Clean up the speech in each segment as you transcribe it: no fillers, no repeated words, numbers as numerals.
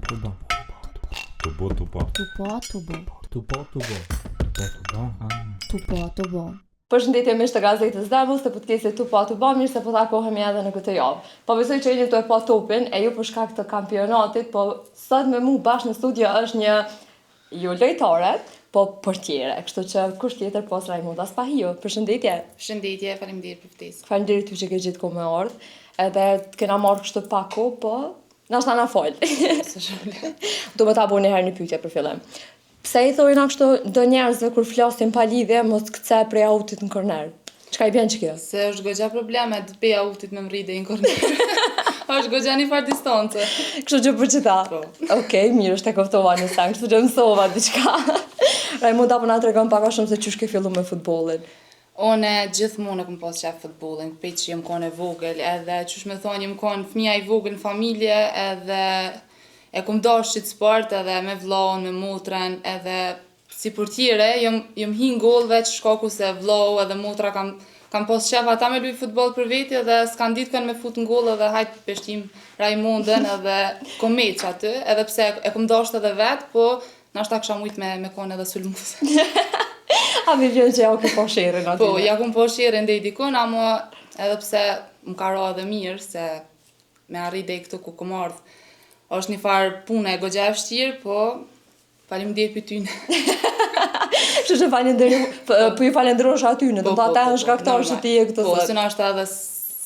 Tubo. Përshëndetje miq të gazetës Demos, të podcastit Tupo, mirë se po takohemi edhe në këtë javë. Po besoj që jeni të e pa topin, e ju për shkak të kampionatit, po sot me mu bashkë në studio është një jo lojtare, po portiere, kështu që kush tjetër pos Rajmunda Spahio. Përshëndetje. Përshëndetje, faleminderit për ftesë. Faleminderit ty që ke gjithë kohë me ardhë, edhe të kena marrë kështu pak kohë, po na shna fol. Së shumë. Do më ta bëni herë një pyetje për fillim. Pse i thojnë kështu do njerëzve kur flasin pa lidhje mos kthej prej autit në korner? Çka i bën që kjo? Se është goxha probleme të beja utit me mride në korner. Është goxha një farë distancë. Kështu që për qëta? Po. Okej, mirë është e koftova një sang, kështu që mësova diçka. Rajmunda po na tregon pak a shumë se çysh ke fillu me futbollin. One gjithmonë kam pas qef futbollin, prej që jam kon e vogël, edhe çush më thonë jam kon fëmia i vogël në familje, edhe e kom dashur sport edhe me vllahun, me motrën, edhe si portiere jam hi në gol veç shkaku se vllahu edhe motra kam pas qef ata me luaj futboll për veti edhe s'kan ditë kanë me fut në gol edhe hajt peshtim Rajmundën edhe kom meç aty, edhe pse e kom dashur edhe vet, po nashta kisha mujt me kon edhe sulmuese. A mi vjen që ja u ke po shirin aty? Po, ja kom po shirin deri dikun, ama edhe pse më ka ra edhe mirë se me arrit deri këtu ku kom ardhur. Është një farë punë e goxha e vështirë, po faleminderit për tyne. Kështu që po ju falenderosh aty në, do të ata janë shkaktarë që ti je këtë Po, sot. se nashta edhe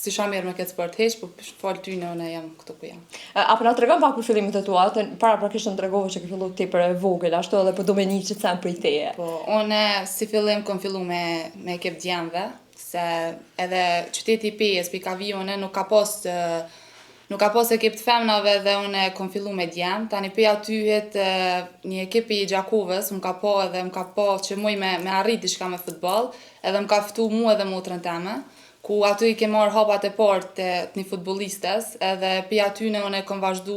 si sha mirë me këtë sport heq, po fal tyne unë jam këtu ku jam. Apo na tregon pak për fillimet e tua, paraprakisht më tregove që ke filluar tepër e vogël, ashtu edhe po do me një që të sem prej teje. Po, unë si fillim kom fillu me ekip djemve, se edhe qyteti i Pejës, Pikavionën, nuk ka pas ekip të femnave dhe unë kom fillu me djem. Tani pe atyhet një ekip i Gjakovës, më ka pa që muj me arrit diçka me futboll, edhe më ka ftu mu edhe motrën teme, ku aty i ke marrë hapat e parë të një futbollistes, edhe pe atyne unë kom vazhdu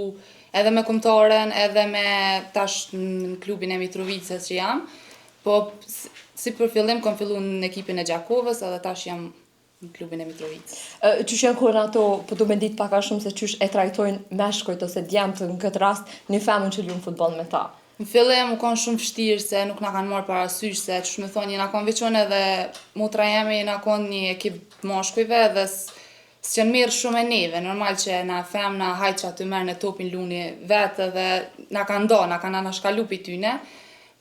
edhe me kombëtaren, edhe me tash në klubin e Mitrovicës që jam, po si për fillim kom fillu në ekipin e Gjakovës, edhe tash jam në klubin e Mitrovicës. Qysh janë kohën ato, po du me ditë pak a shumë se qysh e trajtojnë meshkujt ose djemët në këtë rast një femën që luajnë futboll me ta. Në fillim u konë shumë vështirë se nuk na kanë marrë parasysh se ç'sh më thonë, jena konë veçon edhe motra jeme jena konë një ekip mashkujve dhe s'qenë mirë shumë e neve. Normal që na femna hajt që aty merr në topin luni vetë dhe na kanë anashkalu pi tyne.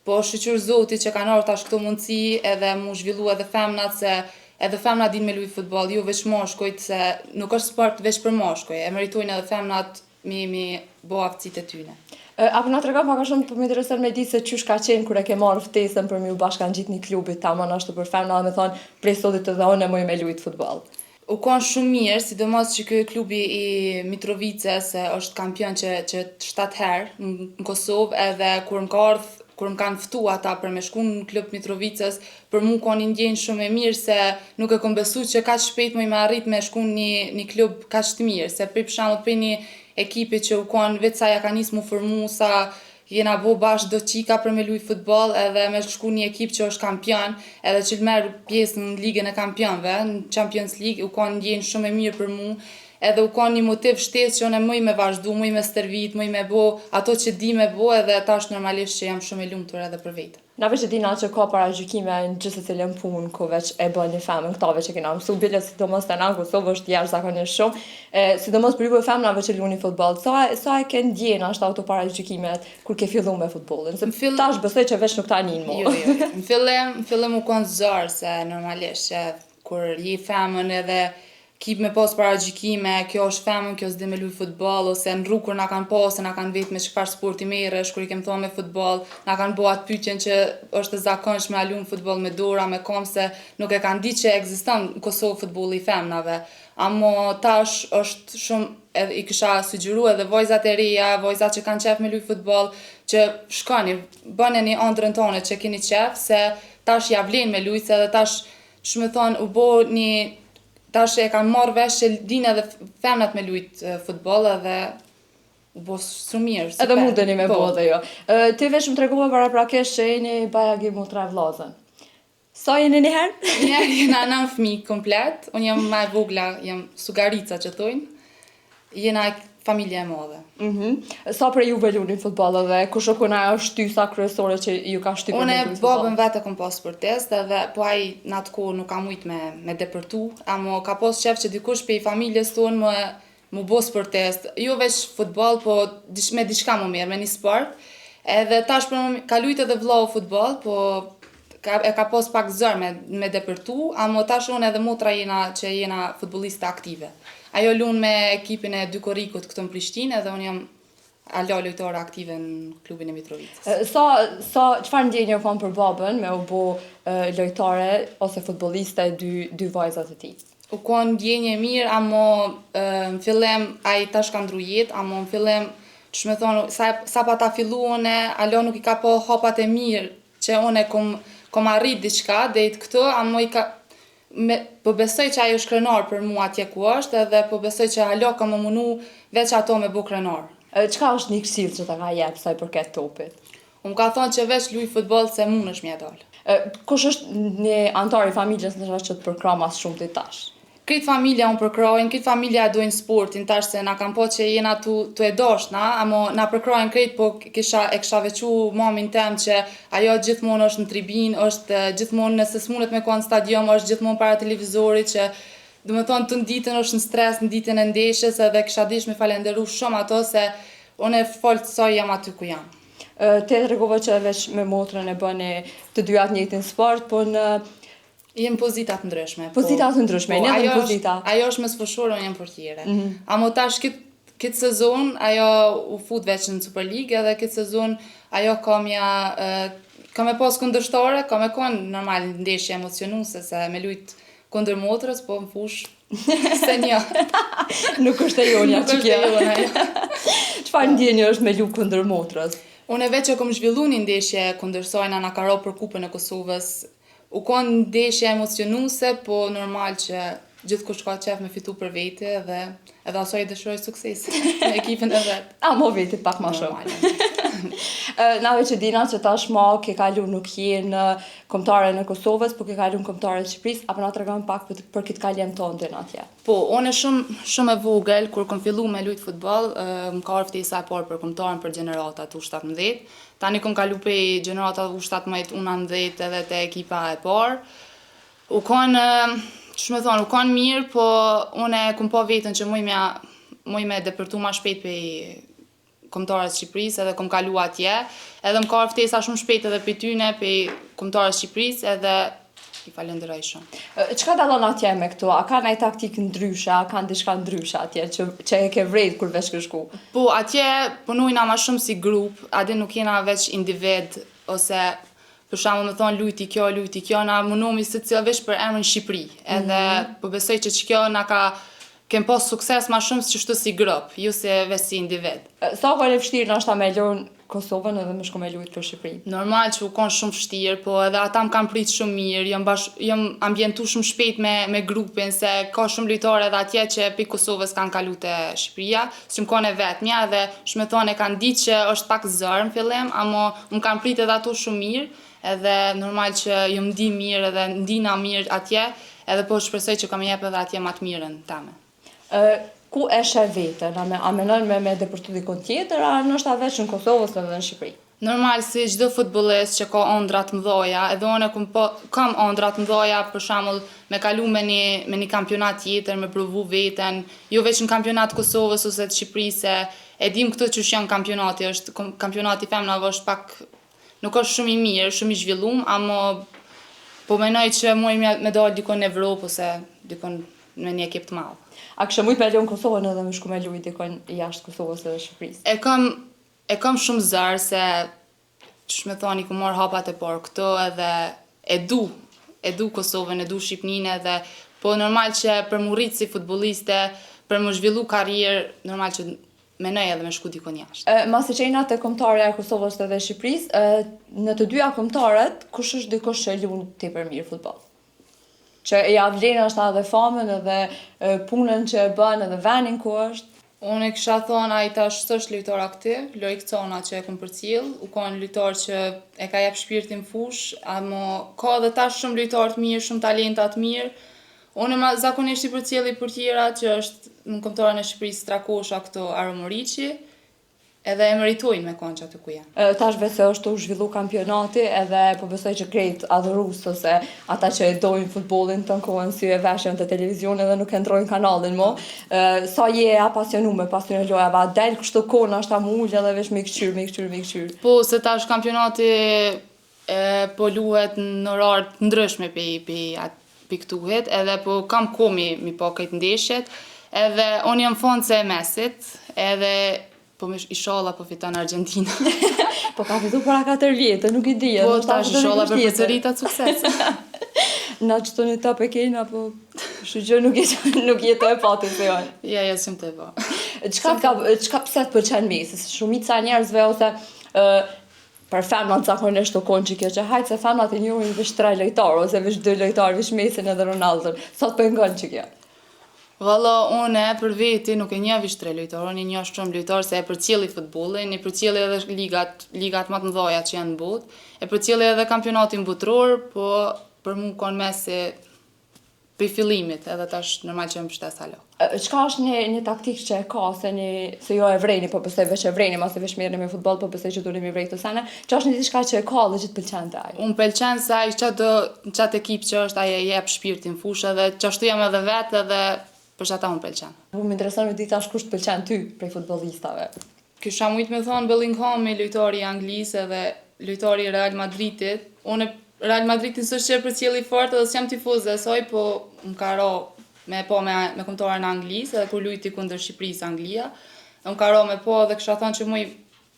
Po shqyr Zoti që kanë ardhur tash këto mundësi edhe mu zhvillu edhe femnat se edhe femnat din me luaj futboll, jo veç mashkujt se nuk është sport veç për mashkuj, e meritojnë edhe femnat mi bo aftësitë e tyne. Apo na tregon pak a shumë për më intereson me ditë se çysh ka qenë kur e ke marrë ftesën për më u bashkangjit një klubit tamam ashtu për femna dhe me thonë prej sotit të unë më me luajt futboll. U konë shumë mirë, sidomos që ky klubi i Mitrovicës është kampion që 7 herë në Kosovë, edhe kur më kanë ftu ata për me shku në klub Mitrovicës, për mu konë ndjenjë shumë e mirë se nuk e kom besu që kaq shpejt më arrit me shku një klub kaq të mirë, se për shembull për një ekipi që u konë vetë sa ja ka nisë mu formu, sa jena bo bashkë do qika për me luaj futboll, edhe me shku një ekip që është kampion, edhe që merr pjesë në ligën e kampionëve, në Champions League, u konë ndjenjë shumë e mirë për mu, edhe u konë një motiv shtesë që unë mëj me vazhdu, mëj me stërvit, mëj me bo ato që di me bo, edhe tash normalisht që jam shumë e lumtur edhe për vetë. Na veç e dina që ka paragjykime në gjithë se cilën punë ku veç e bën një femën këtave që kena mësu bile sidomos të na në Kosovë është jashtëzakonisht shumë, sidomos për ju femnave që luajnë futboll. Sa e ke ndjen ashtu ato paragjykimet kur ke filluar me futbollin? Se tash besoj që veç nuk ta nin më. Jo. Në fillim u konë zor se normalisht që kur je femën edhe kip me pas paragjykime, kjo është femën, kjo s'di me luaj futboll, ose në rrugë kur na kanë pasë, na kanë vetë me çfarë sporti merresh, kur i kem thonë me futboll, na kanë bë atë pyetjen që është e zakonshme a luajm futboll me dora, me kom se nuk e kanë ditë që ekziston në Kosovë futbolli i femnave. Amo tash është shumë i kisha sugjeruar edhe vajzat e reja, vajzat që kanë qef me luaj futboll, që shkoni, bëneni ëndrrën tonë që keni qef, se tash ja vlen me luajt, edhe tash ç'më thon u bë një tash e kanë marrë vesh që dinë edhe femnat me luajt futboll edhe u bë shumë mirë. Edhe mundeni me bo dhe jo. Ti veç më tregove paraprakisht që jeni bajagi motra e vllazën. Sa jeni një herë? Njerë jena 9 fëmijë komplet, unë jam më e vogla, jam sugarica që thojnë. Jena familje e madhe. Sa për juve lunin futboll edhe kush o kuna është shtysa kryesore që ju ka shtypur Unë me luajt futboll? babën vetë kom pas sportist edhe po ai në atë kohë nuk ka mujt me depërtu, amo ka pas qef që dikush prej familjes tonë më bo sportist, jo veç futboll, po me diçka më mirë, me një sport. Edhe tash për më ka lujt edhe vllau futboll, po e ka pas pak zër me depërtu, amo tash unë edhe motra që jena futbolliste aktive. Ajo lun me ekipin e Dy Korrikut këtu në Prishtinë edhe unë jam alo lojtare aktive në klubin e Mitrovicës. Çfarë ndjenje kam për babën me u bë lojtare ose futbolliste dy vajzat e tij? U kon ndjenje mirë, amo në fillim ai tash ka ndru jetë, amo në fillim ç'më thonë sa pa ta fillu une, alo nuk i ka po hapat e mirë që une kom arrit diçka deri këtu, amo i ka po besoj që ajo është krenar për mua atje ku është edhe po besoj që alo ka më munu veç ato me bu krenar. Çka është një këshill që ta ka jep sa i përket topit? Unë ka thonë që veç luj futboll se mundesh me dal. Kush është një antar i familjes ndoshta që të përkrah mas shumë ti tash? Këtë familja unë përkrojnë, këtë familja dojnë sportin, tash se na kam po që jena tu e dashna, amo na përkrojnë këtë, po e kisha vequ mamin tem që ajo gjithmonë është në tribin, është gjithmonë nëse s'munet me konë stadium, është gjithmonë para televizorit që do me thonë të nditën është në stres, në ditën e ndeshjes edhe kisha dish me falenderu shumë ato se unë e falë të soj jam aty ku jam. Te tregove që veç me motrën e bëni të dyat njëjtin sport, po në Jem pozitat ndryshme. Pozitat ndryshme, një dhe pozita. Ajo është me sfëshorë, unë jem portiere. Amo tash këtë sezon, ajo u fut veç në Super League edhe këtë sezon ajo ka me pas kundërshtare, ka me konë normal ndeshje emocionuse se me lujt kundër motrës, po më fush se një. Nuk është e jonja që kjo. Nuk është e jonja. Çfarë ndjenjë është me luajt kundër motrës? Unë veç që kom zhvillu një ndeshje kundër saj na ka ro për kupën e Kosovës. U konë ndeshje emocionuse, po normal që gjithkush ka qef me fitu për vete edhe asoj dëshiroj sukses me ekipin e vetë. Mo veti pak ma shumë. Nave që dina që tashma ke kalu nuk je në kombëtare në Kosovës, po ke kalu në kombëtare të Shqipërisë, apo na tregon pak për këtë kaljem tonë atje? Po, unë shumë e vogël, kur kom fillu me lujt futboll, më ka ardhur ftesa e parë për kombëtaren për gjeneratat U17. Tani kom kalu pe gjeneratat U17 U19 edhe te ekipa e parë. U konë mirë, po unë kom pa vetën që muj me depërtu ma shpejt pe kombëtarët Shqipërisë edhe kom kalu atje. Edhe më ka ardhur ftesa shumë shpejt edhe pe tyne, pe kombëtarët Shqipërisë edhe i falenderoj shumë. Çka dallon atje me këtu? A ka ndaj taktik ndryshe, a ka diçka ndryshe atje që e ke vrejt kur veç ke shku? Po, atje punojna ma shumë si grup, adhe nuk jena veç individ, ose për shembull me thonë lujti kjo, na munomi se cilë veç për emrin Shqipëri. Edhe po besoj që kjo na kem pas sukses ma shumë që shtu si grup, ju se veç si individ. Sa ka e vështirë nashta me lënë Kosovën edhe me shku me lujt për Shqipëri? Normal që u konë shumë vështirë, po edhe ata më kanë prit shumë mirë, jam ambientu shumë shpejt me grupin, se ka shumë lojtare edhe atje që pi Kosovës kanë kalu te Shqipëria, që më kone vetëmja dhe shme thonë e kanë ditë që është pak zërë në fillim, amo më kanë prit edhe ato shumë mirë, edhe normal që jam ndi mirë edhe ndina mirë atje, edhe po shpresoj që kam jep edhe atje ma të mirën tame. Ku e sheh veten? A menon me depërtu dikon tjetër, a nështë veç në Kosovës edhe në Shqipëri? Normal, si çdo futbollist që ka ëndra të mëdha, edhe unë kam ëndra të mëdha, për shembull, me kalu me një kampionat tjetër, me provu veten, jo veç në kampionat Kosovës ose të Shqipërisë, e dim këto që janë kampionati, kampionati femnave është pak nuk është shumë i mirë, shumë i zhvillum, amo po menoj që muj me dalë dikon në Evropë ose dikon në një ekip të madh. A kështë mujt me lënë Kosovën edhe me shku me lujt dikon jashtë Kosovës edhe Shqipërisë? E kam shumë zërë se që me thoni ku marrë hapat e parë këto edhe e du Kosovën, e du Shqipninë edhe po normal që për mu rritë si futboliste, për mu zhvillu karrierë, normal që menoj edhe me shku dikon jashtë. Masi që jena të kombëtarja e Kosovës edhe Shqipërisë, në të dyja kombëtarët, kush është dikush që luan tepër mirë futboll? Që ja vlen ashta edhe famën edhe punën që e bën edhe venin ku është? Unë e kisha thonë ai tash s'është lojtar aktiv, Lori Kcona që e kom përcjell, u kanë lojtar që e ka jep shpirtin fush, amo ka edhe tash shumë lojtar të mirë, shumë talenta të mirë. Unë zakonisht i përcjelli portiera që është në kombëtarën e Shqipërisë Strakosha këto Aromoriçi, edhe e meritojnë me konë që aty ku janë. Tash besoj është u zhvillu kampionati edhe po besoj që krejt adhurus ose ata që e dojnë futbollin të në kohën si e veshën të televizion edhe nuk e ndrojnë kanalin mo. Sa je apasionume pas të një loja, va del kështu kona është ta mullë edhe vesh me këqyr. Po, se tash kampionati po luhet në orarë të ndryshme pi këtuhet, edhe po kam kohë mi po këtë ndeshjet, edhe unë jam fondse e mesit, edhe po inshallah po fiton Argentina. Po ka fitu para 4 vjetë, nuk i di. Po tash inshallah për përsëritat sukses. Na qëto një top e kejna, po shëgjë nuk jetë e pati se janë. Ja, shumë të e po. Qka pse të pëlqen Messi? Shumica njerëzve ose për femnat zakonisht të konë që kjo që hajtë se femnat e njohin vesh 3 lojtarë ose vesh 2 lojtarë, vesh Messin edhe Ronaldon. Sot për ngon që kjo? Valla, une për veti nuk e një vish 3 lojtarë, unë e një shumë lojtarë se e përcjelli futbollin, e përcjelli edhe ligat më të mëdhaja që janë në botë, e përcjelli edhe kampionatin botror, po për mu konë Messi për fillimit, edhe tash normal që më pështes halo. Qka është një taktik që e ka, se jo e vrejni, po pëse veç e vrejni, ma se veç mirë me futbol, po pëse që du me vrejt të sene, që është një diçka që e ka dhe që të pëlqen të ajë? Unë pëlqen se ajë qatë ekip që është, ajë jep shpirtin fushë, dhe që ashtu jam edhe vetë, edhe për që ata unë pëlqen. Më intereson me dita kush të pëlqen ty prej futbolistave. Kisha mujtë me thonë Bellingham, lojtari i Anglisë edhe lojtari i Real Madridit. Unë Real Madridin s'është që përcjelli fort edhe s'jam tifoze e saj, po më ka ra me kombëtarën e Anglisë edhe kur lujti kundër Shqipërisë Anglia. Më ka ra me po dhe kisha thonë që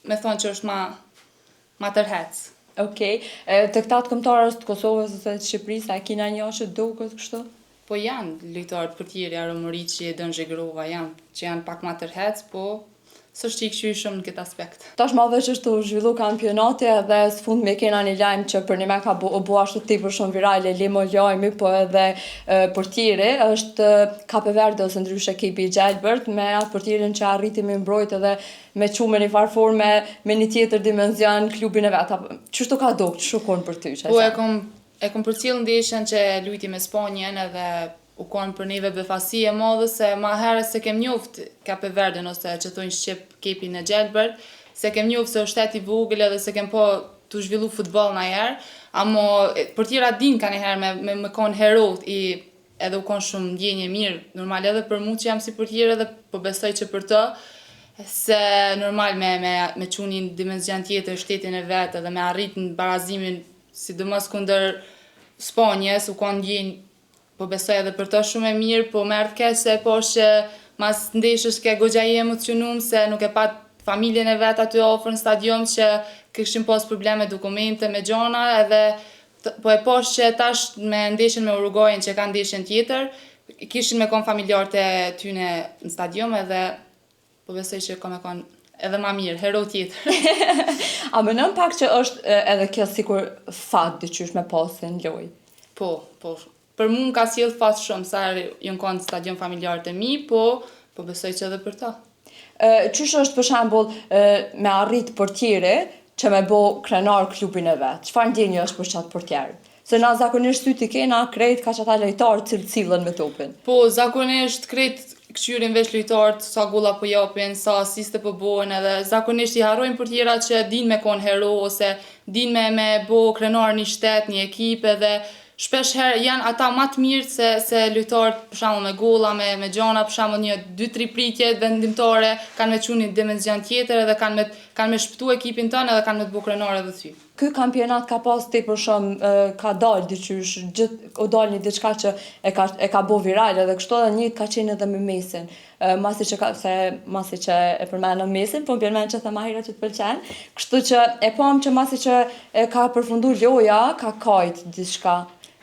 me thonë që është ma tërhec. Okej, të këta të kombëtarës të Kosovës ose të Shqipërisë, a kina një që duket kështu? Po janë lojtarë portieri, Aromoriçi, Dënxhe Grova, që janë pak ma tërhec, po s'është i këshyri shumë në këtë aspekt. Tash ma veç është u zhvillu kampionati edhe s'fund me kena një lajmë që për një me ka bu ashtu tepër shumë virale, limo lajmi, po edhe portieri është Kape Verde ose ndryshe ekipi i Gjelbert me atë portierin që arriti me mbrojt edhe me qume me një farfor me një tjetër dimenzion klubin e vetë. Qështu ka do, qështu konë për ty? Po e kom përcjell ndeshjen që lujti me Spanjen edhe u konë për neve befasi e madhe se ma herës se kem njoft Kape Verden ose që thojnë Shqip kepin e Gjelbert, se kem njoft se është shtet i vogël edhe se kem po të zhvillu futbol na herë, amo portiera din ka një herë me konë herot edhe u konë shumë ndjenje mirë, normal edhe për mu që jam si portier edhe po besoj që për të, se normal me qunin dimenzion tjetër shtetin e vetë edhe me arrit në barazimin sidomos kundër Spanjes, u konë ndjenjë po besoj edhe për to shumë e mirë, po më erdhë keq se po që mas ndeshës ke goxha i emocionum se nuk e pat familjen e vet aty afër në stadium që kishin pas probleme dokumente me gjona edhe po e posh që tash me ndeshjen me Uruguayin që ka ndeshjen tjetër, kishin me kon familjarët e tyne në stadium edhe po besoj që ka me kon edhe ma mirë, hero tjetër. A mënon pak që është edhe kjo sikur fat dyqysh me pasin loj? Po. Për mu ka sjell fat shumë, sa jënë konë stadion familjarët e mi, po besoj që edhe për ta. Qysh është për shembull me arrit portieri që me bo krenar klubin e vetë? Çfarë ndjenjë është për qatë portier? Se na zakonisht ty t'i kena krejt ka qata lojtarë cilën me topin. Po, zakonisht krejt këshyrin veç lojtarët, sa golla po japin, sa asiste po bojnë, edhe zakonisht i harrojnë portierat që din me konë hero, ose din me bo krenar një shtet, një ekip, edhe shpesh herë janë ata më të mirë se lojtarët për shembull me golla, me gjona, për shembull një 2-3 pritje vendimtare kanë me çuar një dimenzion tjetër edhe kanë me shpëtu ekipin tonë edhe kanë me të bëu krenar edhe ty. Ky kampionat ka pas tepër shumë ka dalë diçysh, u dal një diçka që e ka bo viral edhe kështu edhe njëjtë ka qenë edhe me Messin. Masi që e përmendëm Messin, po vjen mend që them ahira që të pëlqen. Kështu që e pam që masi që e ka përfunduar loja, ka kajt diçka.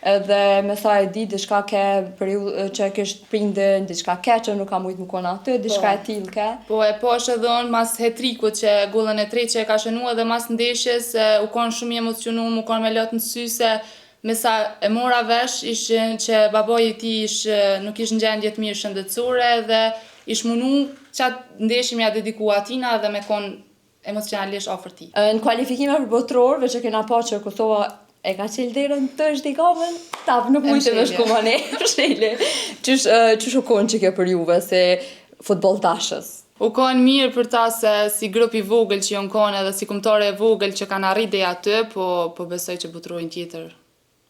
Edhe me sa e di, diçka ke periudhë që kishte prindën, diçka ke që nuk ka mujt më konë aty, diçka e tillë ke. Po e posh edhe unë mas hetrikut që gollën e tretë që e ka shënuar edhe mas ndeshjes u konë shumë i emocionuar, u konë me lot në sy se me sa e mora vesh ishin që baboi i tij nuk ishte në gjendje të mirë shëndetësore dhe ish munu çat ndeshje ja dediku atina dhe me konë emocionalisht afër tij. Në kualifikime për botror, veç që kena pa që Kosova E ka qelë derën të është i kamën, tap nuk mujtë me shku ma ne, shele. Qysh u konë që kjo për juve, se futbol tashës? U konë mirë për ta se si grup i vogël që jon konë edhe si kumtore e vogël që kanë arrit deri aty, po besoj që butrojnë tjetër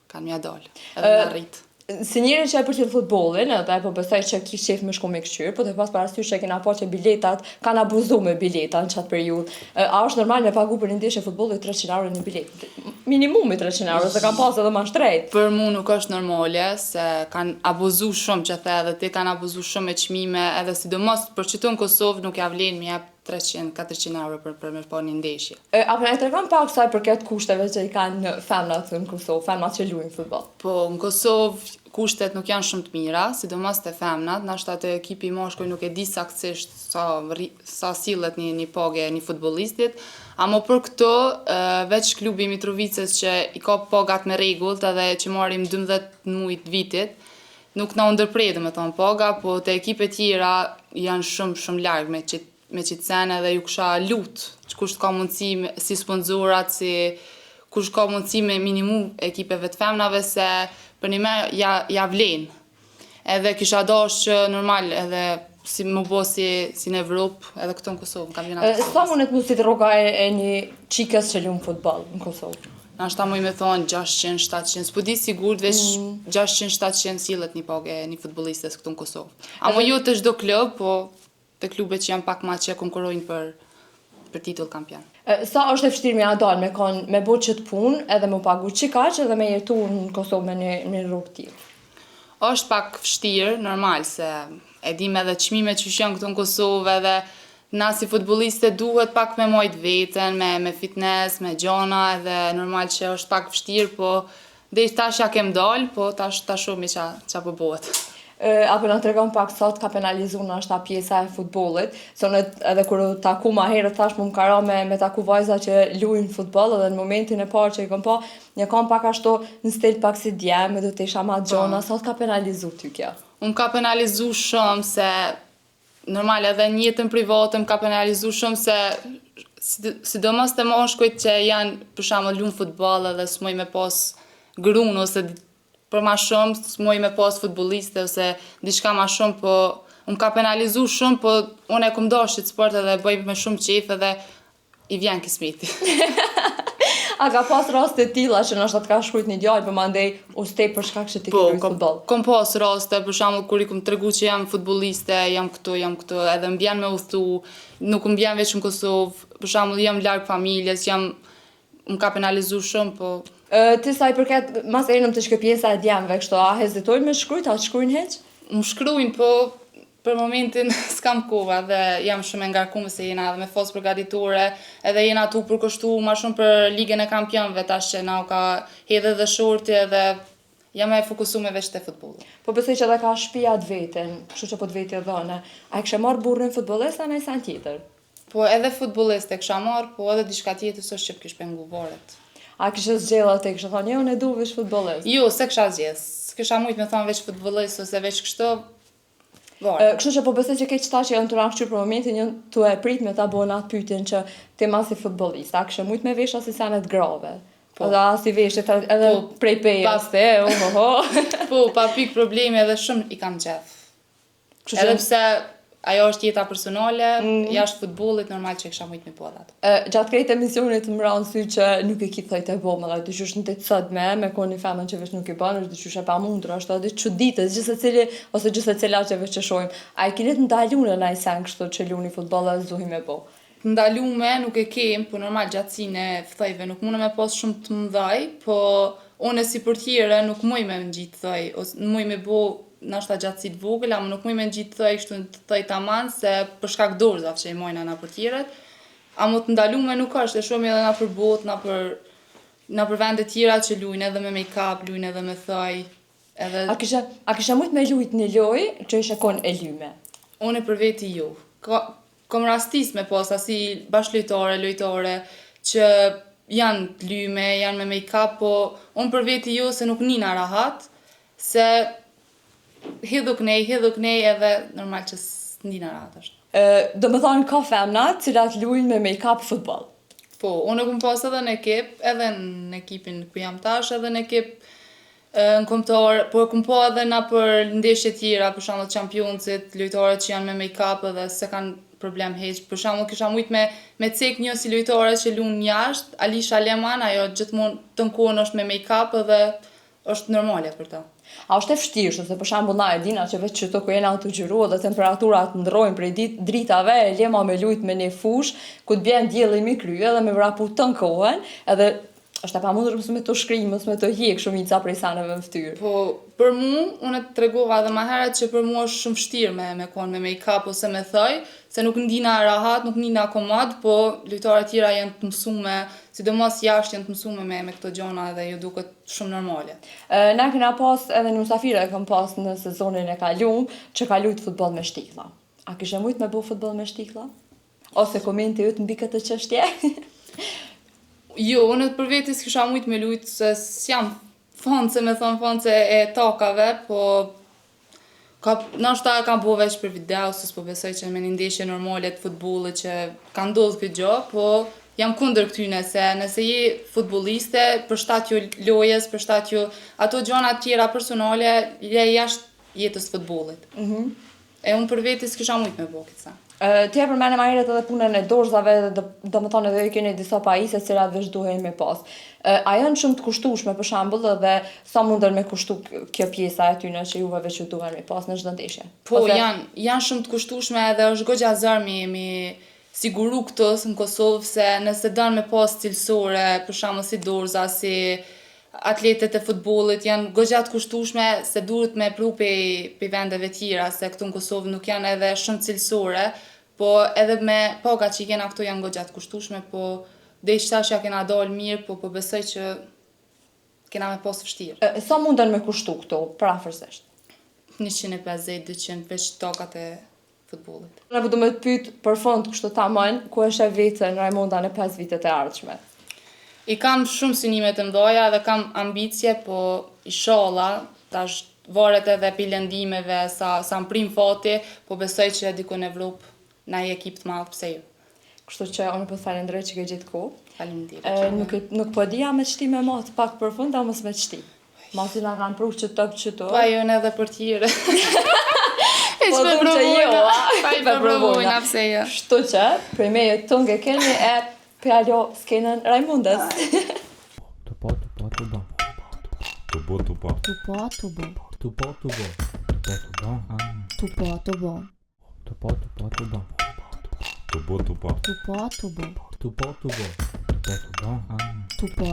kanë mja dalë, edhe në arrit. Si njëri që e përqyll futbolin, edhe po besoj që kish qef më shku me këshyr, po të pas parasysh që kena pa që biletat kanë abuzu me bileta në qatë periudhë. A është normal me pagu për një ndeshje futbollit 300 euro një bilet? Minimumi 300 euro, se kanë pas edhe ma shtrejt. Për mu nuk është normale, se kanë abuzu shumë që the edhe ti kanë abuzu shumë me çmime, edhe sidomos për qëtu në Kosovë nuk ja vlen me jap 300-400 euro për me pa një ndeshje. Apo na tregon pak saj përket kushteve që i kanë femnat në Kosovë, femnat që luajnë futboll. Po, në Kosovë kushtet nuk janë shumë të mira, sidomos te femnat, nashta te ekipi i mashkull nuk e di saktësisht sa sillet një pagë një futbollistit, ama për këto veç klubi Mitrovicës që i ka pagat me rregullt edhe që marrim 12 muaj të vitit, nuk na u ndërprej domethënë paga, po te ekipet tjera janë shumë larg me qitësen edhe ju kësha lut, kush ka mundësi si sponsorat, kush ka mundësi me minimum ekipeve të femnave se për një me ja vlen. Edhe kisha dash që normal edhe si më bo si në Evropë, edhe këto në Kosovë, në kampionat të Kosovës. Sa mundet mu si të rroga e një qikës që luajnë futboll në Kosovë? Nashta muj me thonë 600-700, s'po di sigurt, veç 600-700 sillet një pagë një futbollistes këtu në Kosovë. Amo jo të çdo klub, po të klube që janë pak ma që konkurrojnë për titull kampion. Sa është e vështirë me dalë me bo qëtë punë edhe me pagu qikaq edhe me jetu në Kosovë me një rrugë tillë? Është pak vështirë, normal, se e dim edhe çmimet që janë këtu në Kosovë edhe na si futbolliste duhet pak me majt veten, me fitness, me gjona edhe normal që është pak vështirë, po deri tash ja kem dalë, po tash shohim ç'a po bëhet. Apo na tregon pak sa të ka penalizuar në ashta pjesa e futbollit, se unë edhe kur taku ma herët thash më kara me taku vajza që luajnë futboll edhe në momentin e parë që i kam pa, një kam pak ashtu në stil pak si djem, do të isha ma gjona, sa të ka penalizuar ty kjo? Unë ka penalizuar shumë se normal edhe në jetën private më ka penalizuar shumë se sidomos te mashkujt që janë për shembull luajnë futboll edhe s'moj me pas grun ose për ma shumë, s'moj me pas futbolliste ose diçka ma shumë, po unë ka penalizu shumë, po unë e kom dashit sport edhe bëj me shumë qef edhe i vjen kismeti. A ka pas raste tilla që nështë të ka shkujt një djalë për mandej u stej për shkak që ti ke luajt futboll? Kom pas raste, për shembull kur i kom tregu që jam futbolliste, jam këtu, edhe më vjen me udhtu, nuk më vjen veç në Kosovë, për shembull jam larg familjes, më ka penalizu shumë, po Ti sa i përket mas erinëm të shkë pjesa e djemve, kështu, a hezitojnë me shkrujt, a shkrujnë heq? Më shkrujnë, po për momentin s'kam kohë dhe jam shumë e ngarkuar se jena edhe me fazë përgatitore, edhe jena tu përkushtu ma shumë për ligën e kampionëve tash që na u ka hedhë dhe shorti edhe jam e fokusuar veç te futbolli. Po besoj që edhe ka shtëpia të veten, kështu që po të veti dhënë. A e kishe marrë burrin futbollist apo sa tjetër? Po edhe futbollist e kisha marrë, po edhe diçka tjetër s'është që kish pengu varet. A kishe zgjedhë atë, kishe thonë, jo, unë e du veç futbollist? Jo, se kisha zgjedhë. Kisha mujt me thonë veç futbollist ose veç kështu. Kështu që po besoj që keq ta që janë të ranë për momentin janë të e prit me ta bëna atë pyetjen që ti ma si futbollist, a kishe mujt me vesha si sanet grave? Po da si veshë edhe prej pejës te, Po, pa pik probleme edhe shumë i kam qef. Edhe pse ajo është jeta personale, jashtë futbollit normal që kisha mujt me po atë. Gjatë krejt emisionit më ranë sy që nuk e ki thojt e bomë, dhe dyqysh në të sëdme, me koni femën që veç nuk i banë, është dyqysh e pa mundur, është edhe çuditës, gjithse cili, ose gjithse cila që veç që shojmë. A i kinit ndalune në i sen kështu që luni futboll dhe zuhi me bo? Ndalume nuk e kem, po normal gjatësinë e thojve nuk mune me pas shumë të mdhaj, po une si portiere nuk muj me në gjitë thoj, ose nuk muj me bo nashta gjatësit vogël, ama nuk muj me në gjitë thoj kështu në thoj taman, se për shkak dorzave që i mojna na portierët, ama të ndalume nuk është, e shumë edhe na për botë, na për vende tjera që lujnë edhe me make-up, lujnë edhe me thoj. A kisha mujt me lujt një loj që ishe kon e lyme? Une për veti jo. Kom rastis me posa si lojtore, që janë të lyme, janë me make-up, po unë për veti jo se nuk nina rahat, se hidhuk nej edhe normal që s'ndina rahat është. Do më thonë ka femna cilat luajnë me make-up futboll. Po, unë kom pas edhe në ekip, edhe në ekipin ku jam tash, edhe në ekip në kombëtar, por kom pa edhe na për ndeshje tjera, për shembull Championsit, lojtarët që janë me make-up edhe se kanë problem heq. Për shembull kisha mujt me cek një si lojtare që lun jashtë, Alisha Leman, ajo gjithmonë të kohën është me make-up edhe është normale për ta. A është e vështirë, sepse për shembull na e dina që vetë çto ku jena autogjyru dhe temperaturat ndrojnë prej dritave, e lema me lujt me një fush, ku të bjen dielli mi krye dhe me vrapu të në kohën, edhe është e pamundur mësë me të shkrim, mësë me të hjek shumica prej saneve në ftyrë. Po, për mu, unë të tregova edhe ma herët që për mu është shumë vështirë me konë me make-up ose me thoj, se nuk ndina rahat, nuk ndina komod, po lojtarët tjera janë të mësume, sidomos jashtë janë të mësume me këto gjona edhe ju duket shumë normale. Na kena pas edhe një musafire e kam pas në sezonin e kaluar që ka lujt futboll me shtiklla. A kishe mujt me bu futboll me shtiklla? Ose komenti jut mbi këtë çështje? Jo, unë për vetes kisha mujt me lujt se s'jam fonce me thonë fonce e takave, po nashta kam bo veç për video, se s'po besoj që me një ndeshje normale të futbollit që ka ndodhur këtë gjë, po jam kundër këtyne se nëse je futbolliste, përshtat ju lojës, përshtat ju ato gjëra tjera personale, je jashtë jetës futbollit. E unë për vetes kisha mujt me bo këtë sa. Ti e përmene ma herët edhe punën e dorëzave dhe do më thonë edhe ju keni disa pajisje se cilat veç duhen me pas. A janë shumë të kushtueshme për shembull dhe sa munden me kushtu kjo pjesa e tyne që juve veç ju duhen me pas në çdo ndeshje? Po, janë shumë të kushtueshme edhe është goxha zor me siguru këtë në Kosovë se nëse don me pas cilësore, për shembull si dorza, si atletet e futbollit janë goxha të kushtueshme se duhet me pru pe vendeve tjera se këtu në Kosovë nuk janë edhe shumë cilësore, po edhe me pagat që i kena këtu janë goxha të kushtueshme, po dhe i shtash ja kena dalë mirë, po besoj që kena me pas vështirë. Sa munden me kushtu këtu, parafërsisht? 150-200 veç takat e futbollit. Ne du me të pyet për fond kështu tamam, ku është e vetën Raimonda në 5 vitet e ardhshme? I kam shumë synime të mdoja dhe kam ambicie, po inshallah, tash varet edhe pi lëndimeve sa m'prim fati, po besoj që diku në Evropë na i ekip të madh, pse jo. Kështu që unë po të falenderoj që ke gjetë kohë. Faleminderit. Nuk po dija me çti me ma të pak përfund, a mos me çti. Mos i na kanë pruh që top çto. Pa jo edhe për tjere. Po do të jo, Pa i përprovojna, pse jo. Kështu që, prej meje tënge keni e pjalo skenën Raimondas. Tupo.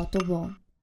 Tupo.